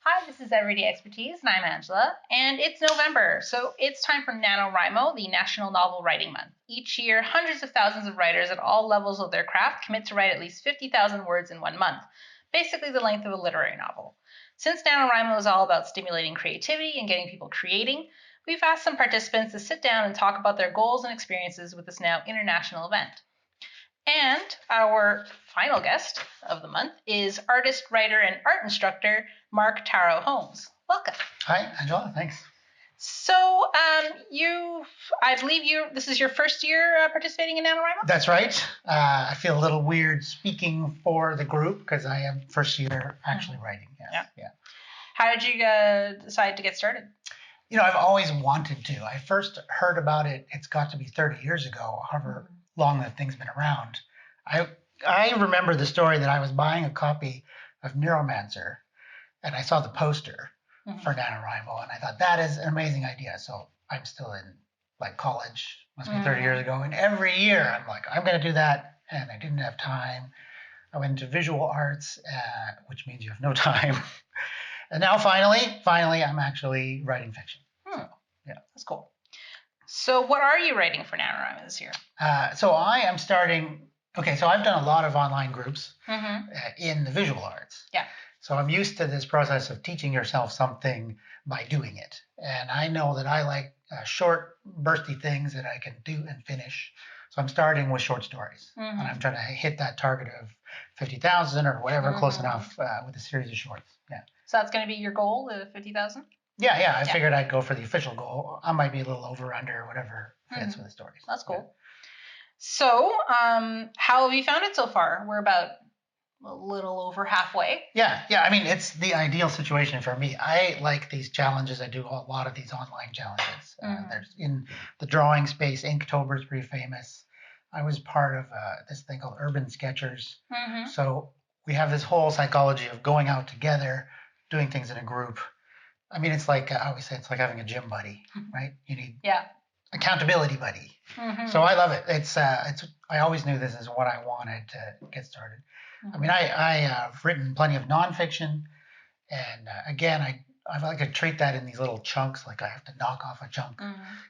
Hi, this is Everyday Expertise, and I'm Angela, and it's November, so it's time for NaNoWriMo, the National Novel Writing Month. Each year, hundreds of thousands of writers at all levels of their craft commit to write at least 50,000 words in 1 month, basically the length of a literary novel. Since NaNoWriMo is all about stimulating creativity and getting people creating, we've asked some participants to sit down and talk about their goals and experiences with this now international event. And our final guest of the month is artist, writer, and art instructor Marc Taro Holmes. Welcome. Hi, Angela. Thanks. So, I believe this is your first year participating in NaNoWriMo? That's right. I feel a little weird speaking for the group because I am first year actually writing. Yes. Yeah. How did you decide to get started? You know, I've always wanted to. I first heard about it, it's got to be 30 years ago, however long that thing's been around. I remember the story that I was buying a copy of Neuromancer and I saw the poster for NaNoWriMo and I thought that is an amazing idea. So I'm still in like college, must be 30 years ago, and every year I'm like, I'm going to do that, and I didn't have time. I went into visual arts, which means you have no time. And now finally, I'm actually writing fiction. So, yeah. That's cool. So what are you writing for NaNoWriMo this year? So I am starting, so I've done a lot of online groups in the visual arts. Yeah. So I'm used to this process of teaching yourself something by doing it. And I know that I like short, bursty things that I can do and finish. So I'm starting with short stories. And I'm trying to hit that target of 50,000 or whatever, close enough with a series of shorts. Yeah. So that's going to be your goal, the 50,000? Yeah. I figured I'd go for the official goal. I might be a little over, under, whatever fits with the stories. That's cool. Yeah. So how have you found it so far? We're about a little over halfway. Yeah. I mean, it's the ideal situation for me. I like these challenges. I do a lot of these online challenges. There's in the drawing space, Inktober is pretty famous. I was part of this thing called Urban Sketchers. So we have this whole psychology of going out together, doing things in a group. I mean, it's like, I always say it's like having a gym buddy, right? You need accountability buddy. So I love it. I always knew this is what I wanted to get started. I mean, I have written plenty of nonfiction, and again, I like to treat that in these little chunks, like I have to knock off a chunk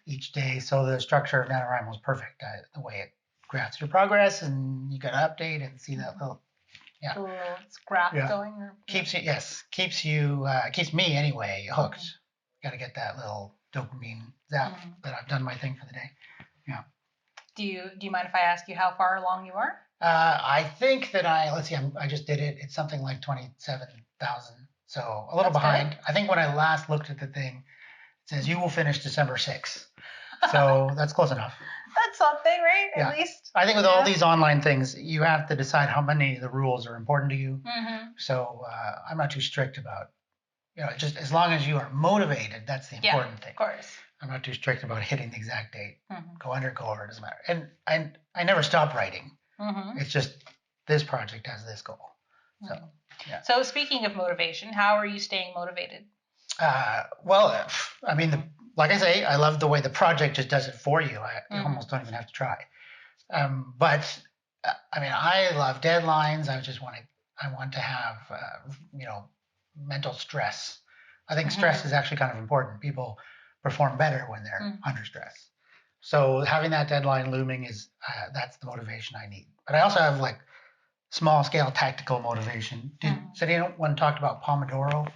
each day. So the structure of NaNoWriMo is perfect, the way it graphs your progress, and you can update and see that little, the little graph going. Keeps me anyway hooked. Got to get that little dopamine zap that I've done my thing for the day. Yeah. Do you mind if I ask you how far along you are? I think that I just did it. It's something like 27,000. So a little behind. Good. I think when I last looked at the thing, it says you will finish December 6th. So that's close enough. That's something, right? At least. I think with all these online things, you have to decide how many of the rules are important to you. So I'm not too strict about, just as long as you are motivated, that's the important thing. Of course. I'm not too strict about hitting the exact date. Go under, go over, it doesn't matter. And I never stop writing. It's just this project has this goal. So, yeah. So speaking of motivation, how are you staying motivated? Well, I mean, like I say, I love the way the project just does it for you. You almost don't even have to try. But I mean, I love deadlines. I want to have, mental stress. I think stress is actually kind of important. People perform better when they're under stress. So having that deadline looming that's the motivation I need. But I also have like small scale tactical motivation. Did anyone talked about Pomodoro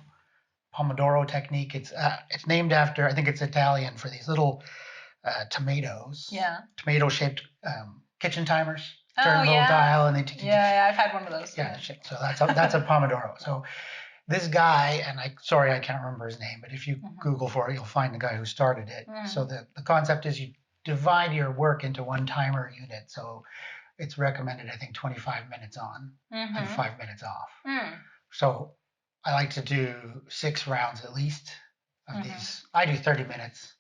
technique? It's named after, I think it's Italian, for these little tomatoes. Yeah. Tomato shaped kitchen timers. Turn a little dial and they. Yeah, I've had one of those. Yeah. So that's a Pomodoro. So this guy, and I can't remember his name, but if you Google for it, you'll find the guy who started it. So the concept is you divide your work into one timer unit. So it's recommended, I think, 25 minutes on and 5 minutes off. So I like to do 6 rounds at least of these. I do 30 minutes.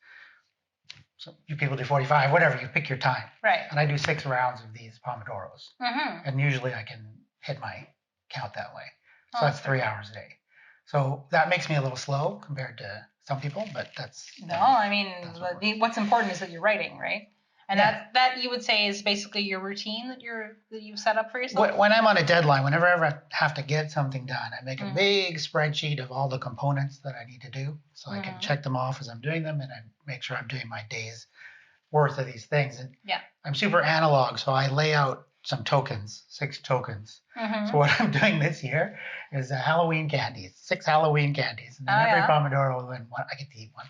So you people do 45, whatever, you pick your time. Right. And I do 6 rounds of these Pomodoros. And usually I can hit my count that way. So that's 3 hours a day. So that makes me a little slow compared to some people, but that's... No, I mean, what's important is that you're writing, right? And that you would say is basically your routine that you've set up for yourself? When I'm on a deadline, whenever I have to get something done, I make a big spreadsheet of all the components that I need to do, so I can check them off as I'm doing them, and I make sure I'm doing my day's worth of these things. And I'm super analog, so I lay out some tokens, 6 tokens. So what I'm doing this year is Halloween candies, 6 Halloween candies, and then every Pomodoro, and I get to eat one.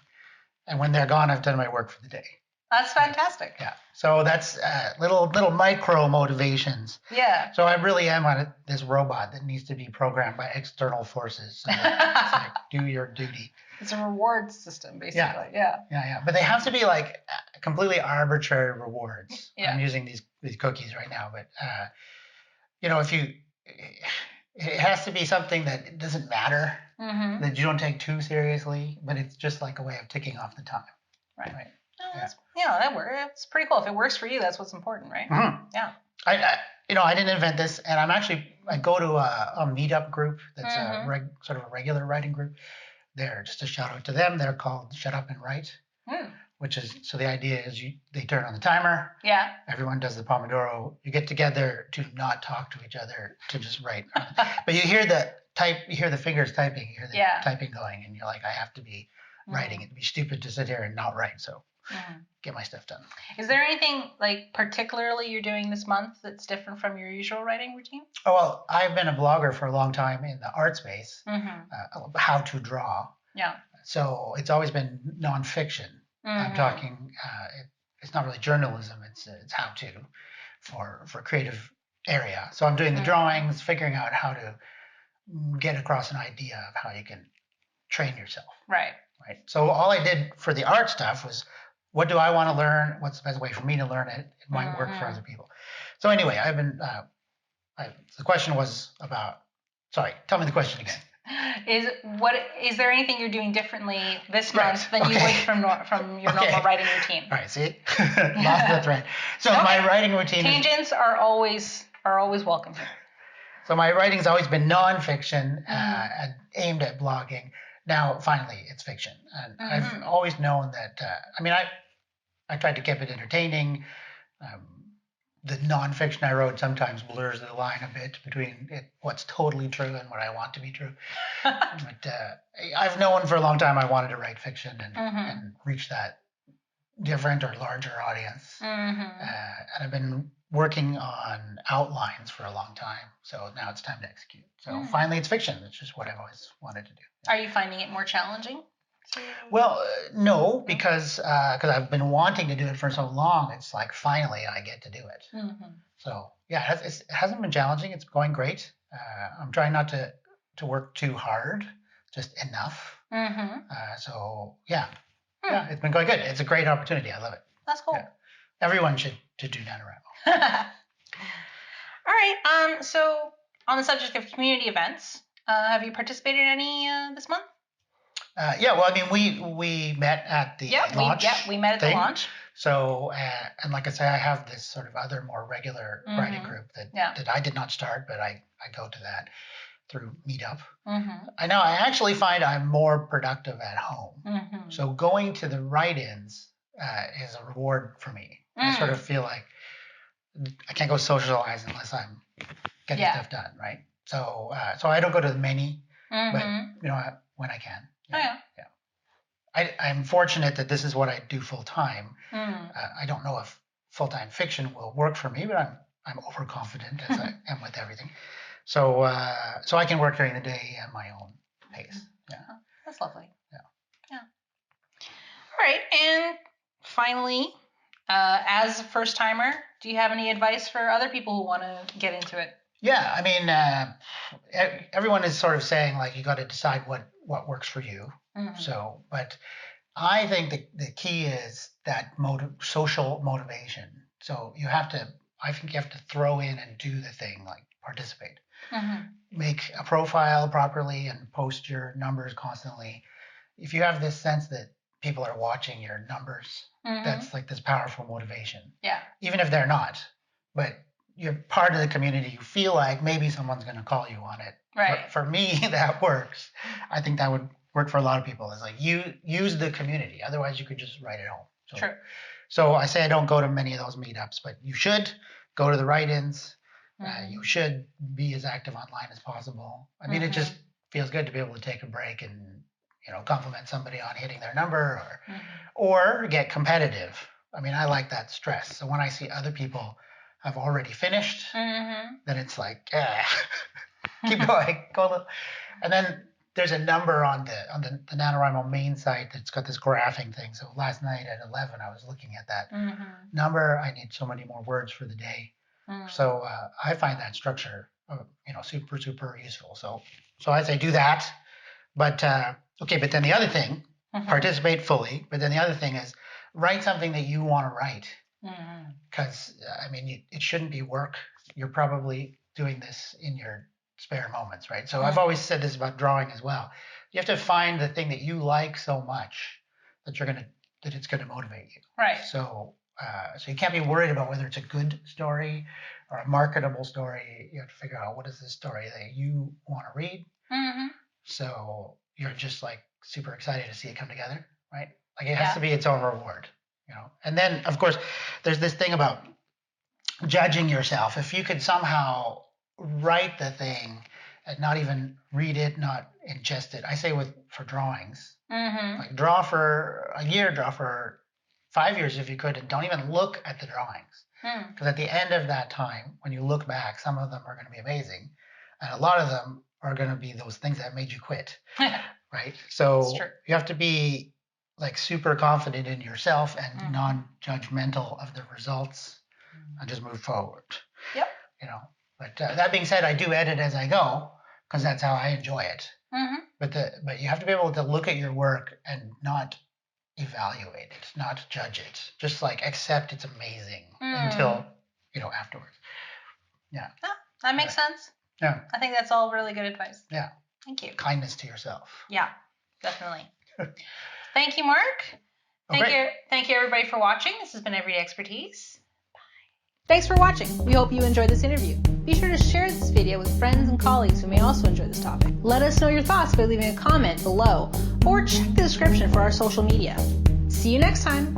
And when they're gone, I've done my work for the day. That's fantastic. Yeah. So that's little micro motivations. Yeah. So I really am on this robot that needs to be programmed by external forces. So it's like, do your duty. It's a reward system, basically. Yeah. But they have to be like completely arbitrary rewards. Yeah. I'm using these cookies right now, but if it has to be something that doesn't matter, that you don't take too seriously, but it's just like a way of ticking off the time. Right. That works. It's pretty cool. If it works for you, that's what's important, right? Yeah. I didn't invent this, and I go to a meetup group that's sort of a regular writing group. They're just a shout out to them. They're called Shut Up and Write, which is, so the idea is they turn on the timer. Yeah. Everyone does the Pomodoro. You get together to not talk to each other, to just write. But you hear the fingers typing, you hear the typing going, and you're like, I have to be writing. It'd be stupid to sit here and not write. So get my stuff done. Is there anything like particularly you're doing this month that's different from your usual writing routine? Oh, well, I've been a blogger for a long time in the art space, how to draw. Yeah. So it's always been nonfiction. I'm talking, it's not really journalism, it's how to for creative area. So I'm doing the drawings, figuring out how to get across an idea of how you can train yourself. Right. So all I did for the art stuff was, what do I want to learn? What's the best way for me to learn it? It might work for other people. So anyway, I've been, the question was about, sorry, tell me the question again. Is there anything you're doing differently this month than you would from your normal writing routine? All right, see? Lost the thread. So my writing routine tangents are always welcome here. So my writing's always been nonfiction and aimed at blogging. Now, finally, it's fiction. And I've always known that, I tried to keep it entertaining. The nonfiction I wrote sometimes blurs the line a bit between what's totally true and what I want to be true. But I've known for a long time I wanted to write fiction and reach that different or larger audience. And I've been working on outlines for a long time. So now it's time to execute. So finally it's fiction. It's just what I've always wanted to do. Are you finding it more challenging? Well, no, because I've been wanting to do it for so long. It's like finally I get to do it. So yeah, it hasn't been challenging. It's going great. I'm trying not to work too hard, just enough. So yeah, it's been going good. It's a great opportunity. I love it. That's cool. Yeah. Everyone should do NaNoWriMo. All right. So on the subject of community events, have you participated in any this month? We met at the launch. We met at the launch. So, and like I say, I have this sort of other more regular writing group that I did not start, but I go to that through Meetup. I know I actually find I'm more productive at home. So going to the write-ins is a reward for me. I sort of feel like I can't go socialize unless I'm getting stuff done, right? So I don't go to many, but when I can. I'm fortunate that this is what I do full time. I don't know if full-time fiction will work for me, but I'm overconfident as I am with everything. So I can work during the day at my own pace. Yeah, that's lovely. Yeah. All right, and finally, as a first timer, do you have any advice for other people who want to get into it? Yeah, I mean, everyone is sort of saying like you got to decide what works for you. So, but I think the key is that social motivation. So I think you have to throw in and do the thing, like participate. Make a profile properly and post your numbers constantly. If you have this sense that people are watching your numbers, that's like this powerful motivation. Yeah. Even if they're not, but you're part of the community. You feel like maybe someone's going to call you on it. Right. For me, that works. I think that would work for a lot of people. It's like you use the community. Otherwise, you could just write at home. So, True. So I say I don't go to many of those meetups, but you should go to the write-ins. You should be as active online as possible. I mean, it just feels good to be able to take a break and compliment somebody on hitting their number or get competitive. I mean, I like that stress. So when I see other people have already finished, then it's like, keep going, go a little. And then there's a number on the NaNoWriMo main site that's got this graphing thing. So last night at 11, I was looking at that number. I need so many more words for the day. So I find that structure, super, super useful. So I say do that. But but then the other thing, participate fully. But then the other thing is write something that you want to write. Because I mean, it shouldn't be work. You're probably doing this in your spare moments, right? So I've always said this about drawing as well. You have to find the thing that you like so much that it's gonna motivate you. Right. So you can't be worried about whether it's a good story or a marketable story. You have to figure out what is the story that you want to read. So you're just like super excited to see it come together, right? Like it has to be its own reward, And then of course there's this thing about judging yourself. If you could somehow write the thing and not even read it, not ingest it. I say for drawings, like draw for a year, draw for 5 years if you could, and don't even look at the drawings. Because at the end of that time, when you look back, some of them are going to be amazing, and a lot of them are going to be those things that made you quit, right? So you have to be like super confident in yourself and non-judgmental of the results, and just move forward. Yep. But that being said, I do edit as I go because that's how I enjoy it. But you have to be able to look at your work and not evaluate it, not judge it. Just like accept it's amazing until afterwards. Yeah. That makes sense. Yeah. I think that's all really good advice. Yeah. Thank you. Kindness to yourself. Yeah, definitely. Thank you, Mark. Thank you everybody for watching. This has been Everyday Expertise. Bye. Thanks for watching. We hope you enjoyed this interview. Be sure to share this video with friends and colleagues who may also enjoy this topic. Let us know your thoughts by leaving a comment below or check the description for our social media. See you next time.